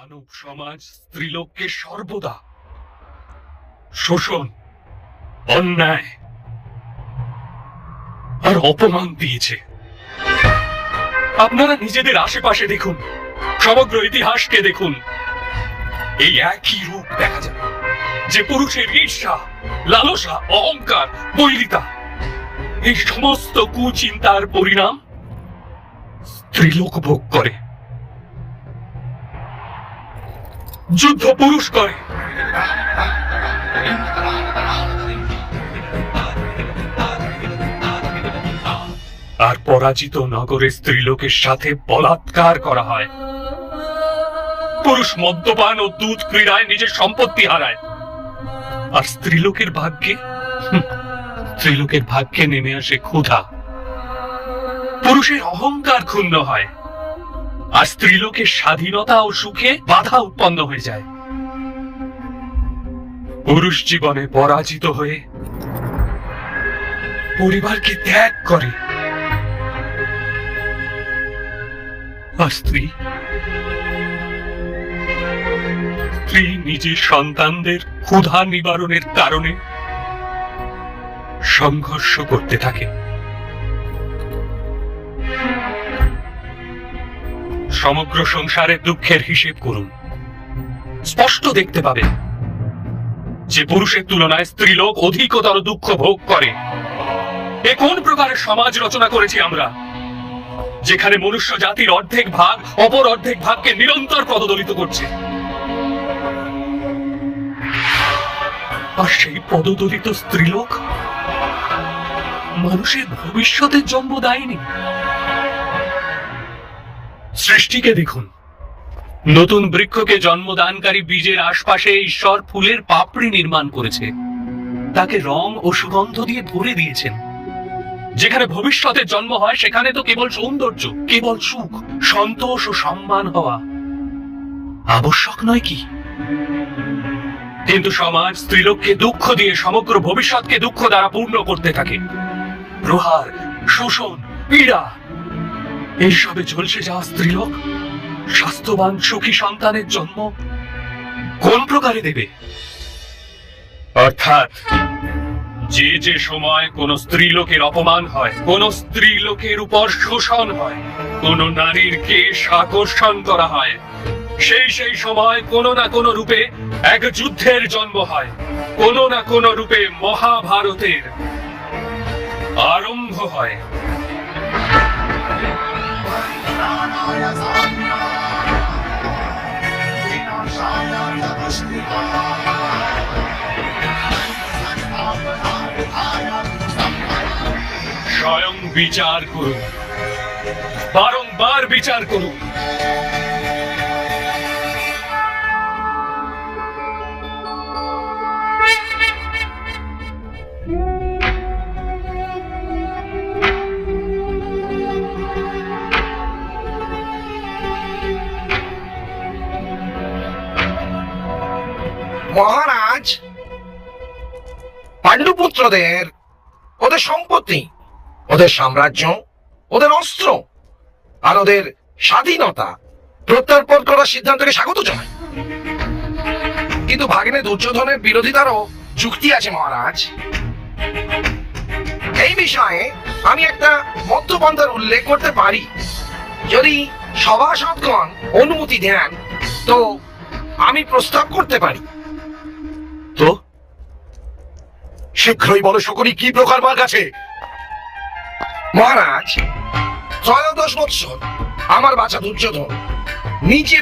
মানব সমাজ স্ত্রীলোককে সর্বদা শোষণ, অন্যায় আর অপমান দিয়েছে। আপনারা নিজেদের আশেপাশে দেখুন, সমগ্র ইতিহাসকে দেখুন, এই একই রূপ দেখা যাবে যে পুরুষের ঈর্ষা, লালসা, অহংকার, বৈরিতা, এই সমস্ত কুচিন্তার পরিণাম স্ত্রীলোক ভোগ করে। যুদ্ধ পুরুষ করে, আর পরাজিত নগরে স্ত্রীলোকের সাথে বলাৎকার করা হয়। পুরুষ মদ্যপান ও দুধ ক্রীড়ায় নিজের সম্পত্তি হারায়, আর স্ত্রীলোকের ভাগ্যে নেমে আসে ক্ষুধা। পুরুষের অহংকার ক্ষুণ্ণ হয়, আর স্ত্রীলোকের স্বাধীনতা ও সুখে বাধা উৎপন্ন হয়ে যায়। পুরুষ জীবনে পরাজিত হয়ে পরিবারকে ত্যাগ করে, আর স্ত্রী নিজের সন্তানদের ক্ষুধা নিবারণের কারণে সংঘর্ষ করতে থাকে। সমগ্র সংসারের দুঃখের হিসেব করুন, স্পষ্ট দেখতে পাবেন যে পুরুষের তুলনায় স্ত্রীলোক অধিকতর দুঃখ ভোগ করে। এ কোন প্রকারের সমাজ রচনা করেছি আমরা, যেখানে মনুষ্য জাতির অর্ধেক ভাগ অপর অর্ধেক ভাগকে নিরন্তর পদদলিত করছে, আর সেই পদদলিত স্ত্রীলোক মানুষের ভবিষ্যতের জন্ম দেয়নি। সৃষ্টিকে দেখুন, নতুন বৃক্ষকে জন্মদানকারী বীজের আশপাশে ঈশ্বর ফুলের পাপড়ি নির্মাণ করেছে, তাকে রং ও সুগন্ধ দিয়ে ভরে দিয়েছেন। যেখানে ভবিষ্যতের জন্ম হয় সেখানে তো কেবল সৌন্দর্য, কেবল সুখ, সন্তোষ ও সম্মান হওয়া আবশ্যক নয় কি? কিন্তু সমাজ স্ত্রীলোককে দুঃখ দিয়ে সমগ্র ভবিষ্যৎকে দুঃখ দ্বারা পূর্ণ করতে থাকে। প্রহার, শোষণ, পীড়া, এইসবে ঝলসে যাওয়া স্ত্রীলোক স্বাস্থ্যবান সুখী সন্তানের জন্ম কোন প্রকারে দেবে? অর্থাৎ যে সময় কোন স্ত্রীলোকের অপমান হয়, কোন স্ত্রীলোকের উপর শোষণ হয়, কোন নারীর কেশ আকর্ষণ করা হয়, সেই সময় কোন না কোন রূপে এক যুদ্ধের জন্ম হয়, কোন না কোন রূপে মহাভারতের আরম্ভ হয়। স্বয়ং বিচার করুন, বারংবার বিচার করুন। মহারাজ, পাণ্ডুপুত্রদের ওদের সম্পত্তি, ওদের সাম্রাজ্য, ওদের অস্ত্র আর ওদের স্বাধীনতা প্রত্যর্পণ করার সিদ্ধান্তকে স্বাগত জানাই। কিন্তু ভাগ্নে দুর্যোধনের বিরোধিতারও যুক্তি আছে মহারাজ। এই বিষয়ে আমি একটা মধ্যপন্থার উল্লেখ করতে পারি। যদি সভাসদগণ অনুমতি দেন তো আমি প্রস্তাব করতে পারি। তো শীঘ্রই বলো শকুনি, কি প্রকার মার্গ আছে? মহারাজ, 13 বৎসর আমার বাছা দুর্যোধন নিজে